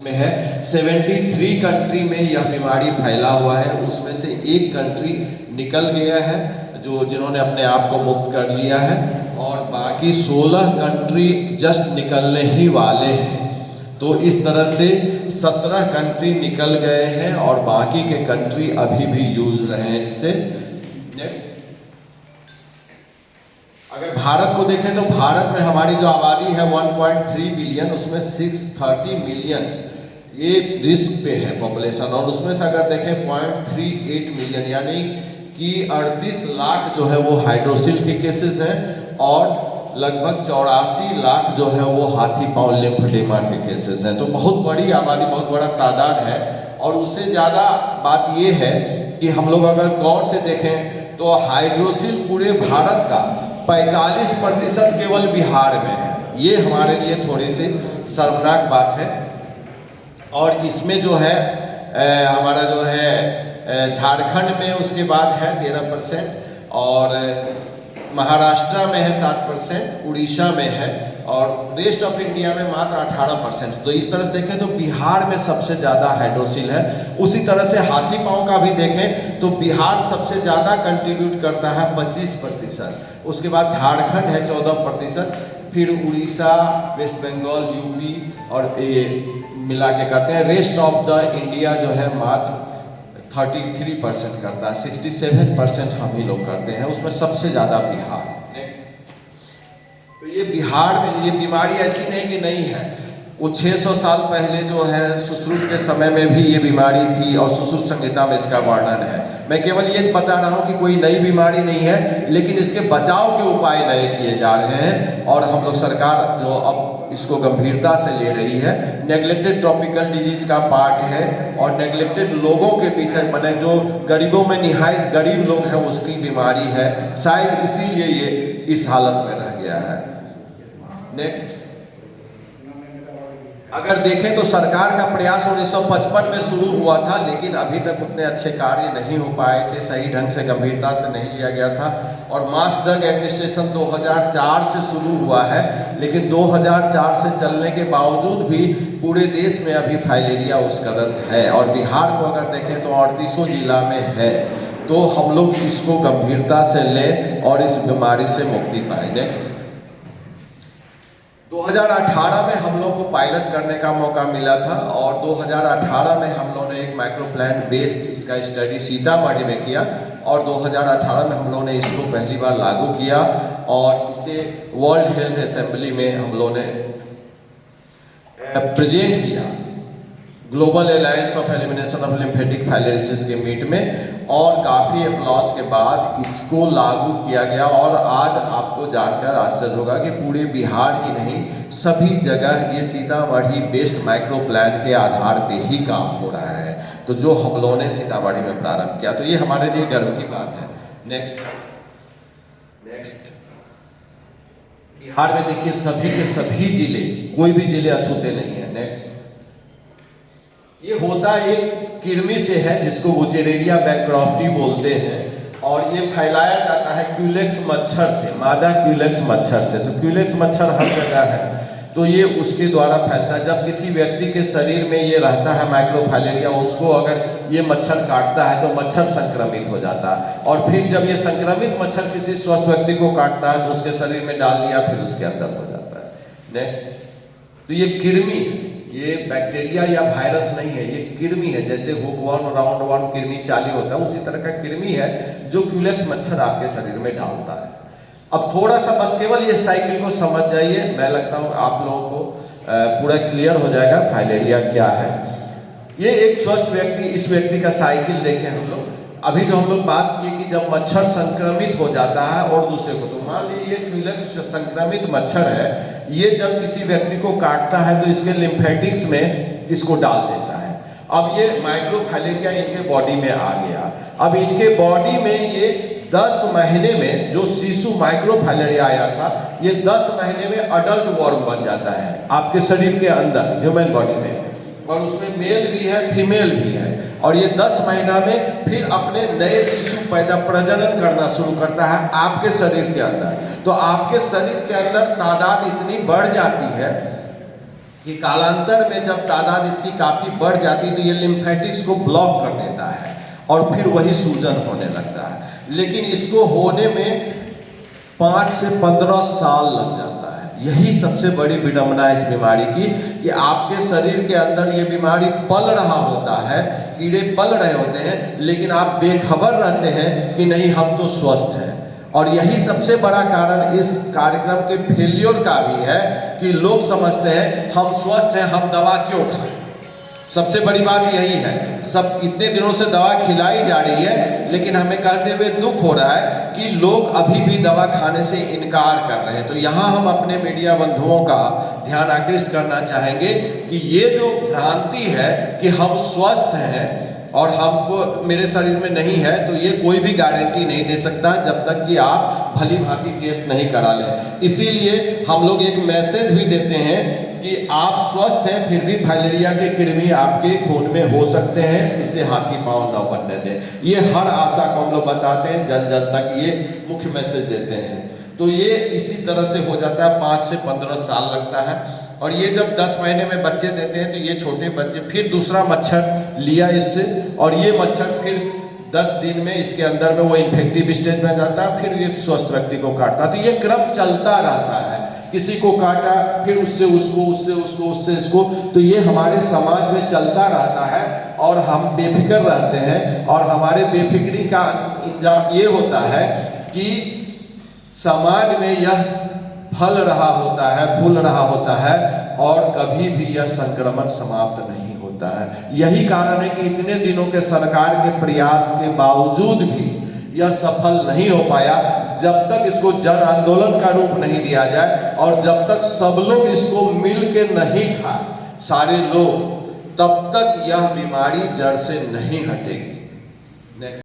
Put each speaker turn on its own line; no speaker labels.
में है। 73 कंट्री में यह बीमारी फैला हुआ है, उसमें से एक कंट्री निकल गया है जिन्होंने अपने आप को मुक्त कर लिया है, और बाकी 16 कंट्री जस्ट निकलने ही वाले हैं। तो इस तरह से 17 कंट्री निकल गए हैं और बाकी के कंट्री अभी भी जूझ रहे हैं इससे। नेक्स्ट, अगर भारत को देखें तो भारत में हमारी जो आबादी है 1.3 बिलियन, उसमें 630 मिलियन ये रिस्क पे है पॉपुलेशन, और उसमें से अगर देखें 0.38 मिलियन यानी कि 38 लाख जो है वो हाइड्रोसिल के केसेस हैं, और लगभग 84 लाख जो है वो हाथी पांव लिम्फेडेमा के केसेस हैं। तो बहुत बड़ी आबादी, बहुत बड़ा तादाद है। और उससे ज़्यादा बात ये है कि हम लोग अगर गौर से देखें तो हाइड्रोसिल पूरे भारत का 45% केवल बिहार में है। ये हमारे लिए थोड़ी सी शर्मनाक बात है। और इसमें जो है हमारा जो है झारखंड में उसके बाद है 13%, और महाराष्ट्र में है 7%, उड़ीसा में है, और रेस्ट ऑफ इंडिया में मात्र 18%। तो इस तरह से देखें तो बिहार में सबसे ज़्यादा हाइड्रोसिल है। उसी तरह से हाथी पांव का भी देखें तो बिहार सबसे ज़्यादा कंट्रीब्यूट करता है 25%, उसके बाद झारखंड है 14%, फिर उड़ीसा, वेस्ट बंगाल, यूपी और ये मिला के करते हैं। रेस्ट ऑफ द इंडिया जो है मात्र 33% करता है, 67% हम ही लोग करते हैं, उसमें सबसे ज़्यादा बिहार। नेक्स्ट, तो ये बिहार में ये बीमारी ऐसी नहीं कि नहीं है, वो 600 साल पहले जो है सुश्रुत के समय में भी ये बीमारी थी, और सुश्रुत संहिता में इसका वर्णन है। मैं केवल ये बता रहा हूँ कि कोई नई बीमारी नहीं है, लेकिन इसके बचाव के उपाय नए किए जा रहे हैं, और हम लोग सरकार जो अब इसको गंभीरता से ले रही है। नेग्लेक्टेड ट्रॉपिकल डिजीज का पार्ट है, और नेग्लेक्टेड लोगों के पीछे बने जो गरीबों में निहायत गरीब लोग हैं उसकी बीमारी है, शायद इसीलिए ये इस हालत में रह गया है। नेक्स्ट, अगर देखें तो सरकार का प्रयास 1955 में शुरू हुआ था, लेकिन अभी तक उतने अच्छे कार्य नहीं हो पाए थे, सही ढंग से गंभीरता से नहीं लिया गया था। और मास ड्रग एडमिनिस्ट्रेशन 2004 से शुरू हुआ है, लेकिन 2004 से चलने के बावजूद भी पूरे देश में अभी फाइलेरिया उस कदर है, और बिहार को अगर देखें तो 38 जिला में है। तो हम लोग इसको गंभीरता से लें और इस बीमारी से मुक्ति पाएं। नेक्स्ट, 2018 में हम लोग को पायलट करने का मौका मिला था, और 2018 में हम लोगों ने एक माइक्रो प्लांट बेस्ड इसका स्टडी सीतामढ़ी में किया, और 2018 में हम लोगों ने इसको पहली बार लागू किया, और इसे वर्ल्ड हेल्थ असेंबली में हम लोगों ने प्रेजेंट किया, global alliance of elimination of lymphatic filariasis के मीट में, और काफ़ी अप्लॉज के बाद इसको लागू किया गया। और आज आपको जानकर आश्चर्य होगा कि पूरे बिहार ही नहीं, सभी जगह ये सीतामढ़ी बेस्ड माइक्रो प्लान के आधार पे ही काम हो रहा है, तो जो हम लोगों ने सीतामढ़ी में प्रारंभ किया, तो ये हमारे लिए गर्व की बात है। नेक्स्ट, बिहार में देखिए सभी के सभी जिले, कोई भी जिले अछूते नहीं है। नेक्स्ट, ये होता एक कृमि से है जिसको वुचेरेरिया बैकक्रॉफ्टी बोलते हैं, और ये फैलाया जाता है क्यूलेक्स मच्छर से, मादा क्यूलेक्स मच्छर से। तो क्यूलेक्स मच्छर हर जगह है, तो ये उसके द्वारा फैलता है। जब किसी व्यक्ति के शरीर में ये रहता है माइक्रोफाइलेरिया, उसको अगर ये मच्छर काटता है तो मच्छर संक्रमित हो जाता है, और फिर जब ये संक्रमित मच्छर किसी स्वस्थ व्यक्ति को काटता है तो उसके शरीर में डाल दिया, फिर उसके अंदर हो जाता है। नेक्स्ट, तो ये कृमि, ये बैक्टीरिया या वायरस नहीं है, ये कृमि है। जैसे हुकवर्म, राउंड वर्म कृमि चाली होता है, उसी तरह का कृमि है जो क्यूलेक्स मच्छर आपके शरीर में डालता है। अब थोड़ा सा बस केवल ये साइकिल को समझ जाइए, मैं लगता हूँ आप लोगों को पूरा क्लियर हो जाएगा फाइलेरिया क्या है। ये एक स्वस्थ व्यक्ति, इस व्यक्ति का साइकिल देखें हम लोग। अभी जो हम लोग बात किए कि जब मच्छर संक्रमित हो जाता है और दूसरे को, तो मान लीजिए क्यूलेक्स संक्रमित मच्छर है, ये जब किसी व्यक्ति को काटता है तो इसके लिम्फेटिक्स में इसको डाल देता है। अब ये माइक्रोफाइलेरिया इनके बॉडी में आ गया। अब इनके बॉडी में ये 10 महीने में जो शिशु माइक्रोफाइलेरिया आया था, ये 10 महीने में अडल्ट वर्म बन जाता है आपके शरीर के अंदर, ह्यूमन बॉडी में, और उसमें मेल भी है, फीमेल भी है। और ये 10 महीना में फिर अपने नए शिशु प्रजनन करना शुरू करता है आपके शरीर के अंदर। तो आपके शरीर के अंदर तादाद इतनी बढ़ जाती है कि कालांतर में जब तादाद इसकी काफ़ी बढ़ जाती तो ये लिम्फेटिक्स को ब्लॉक कर देता है और फिर वही सूजन होने लगता है। लेकिन इसको होने में 5 से 15 साल लग जाता है। यही सबसे बड़ी विडंबना है इस बीमारी की कि आपके शरीर के अंदर ये बीमारी पल रहा होता है, कीड़े पल रहे होते हैं, लेकिन आप बेखबर रहते हैं कि नहीं हम तो स्वस्थ हैं। और यही सबसे बड़ा कारण इस कार्यक्रम के फेल्योर का भी है कि लोग समझते हैं हम स्वस्थ हैं, हम दवा क्यों खाएं। सबसे बड़ी बात यही है। सब इतने दिनों से दवा खिलाई जा रही है, लेकिन हमें कहते हुए दुख हो रहा है कि लोग अभी भी दवा खाने से इनकार कर रहे हैं। तो यहाँ हम अपने मीडिया बंधुओं का ध्यान आकृष्ट करना चाहेंगे कि ये जो भ्रांति है कि हम स्वस्थ हैं और हमको मेरे शरीर में नहीं है, तो ये कोई भी गारंटी नहीं दे सकता जब तक कि आप भली भांति टेस्ट नहीं करा लें। इसीलिए हम लोग एक मैसेज भी देते हैं कि आप स्वस्थ हैं, फिर भी फाइलेरिया के कृमि आपके खून में हो सकते हैं, इसे हाथी पांव न बनने दें। ये हर आशा को हम लोग बताते हैं, जन जन तक ये मुख्य मैसेज देते हैं। तो ये इसी तरह से हो जाता है, 5 से 15 साल लगता है। और ये जब 10 महीने में बच्चे देते हैं तो ये छोटे बच्चे फिर दूसरा मच्छर लिया इससे, और ये मच्छर फिर 10 दिन में इसके अंदर में वो इन्फेक्टिव स्टेज में जाता है, फिर ये स्वस्थ व्यक्ति को काटता है। तो ये क्रम चलता रहता है, किसी को काटा फिर उससे उसको, उससे उसको, उससे इसको। तो ये हमारे समाज में चलता रहता है और हम बेफिक्र रहते हैं। और हमारे बेफिक्री का इंजाम ये होता है कि समाज में यह फल रहा होता है, फूल रहा होता है, और कभी भी यह संक्रमण समाप्त नहीं होता है। यही कारण है कि इतने दिनों के सरकार के प्रयास के बावजूद भी यह सफल नहीं हो पाया। जब तक इसको जन आंदोलन का रूप नहीं दिया जाए और जब तक सब लोग इसको मिल के नहीं खाए, सारे लोग, तब तक यह बीमारी जड़ से नहीं हटेगी। नेक्स्ट।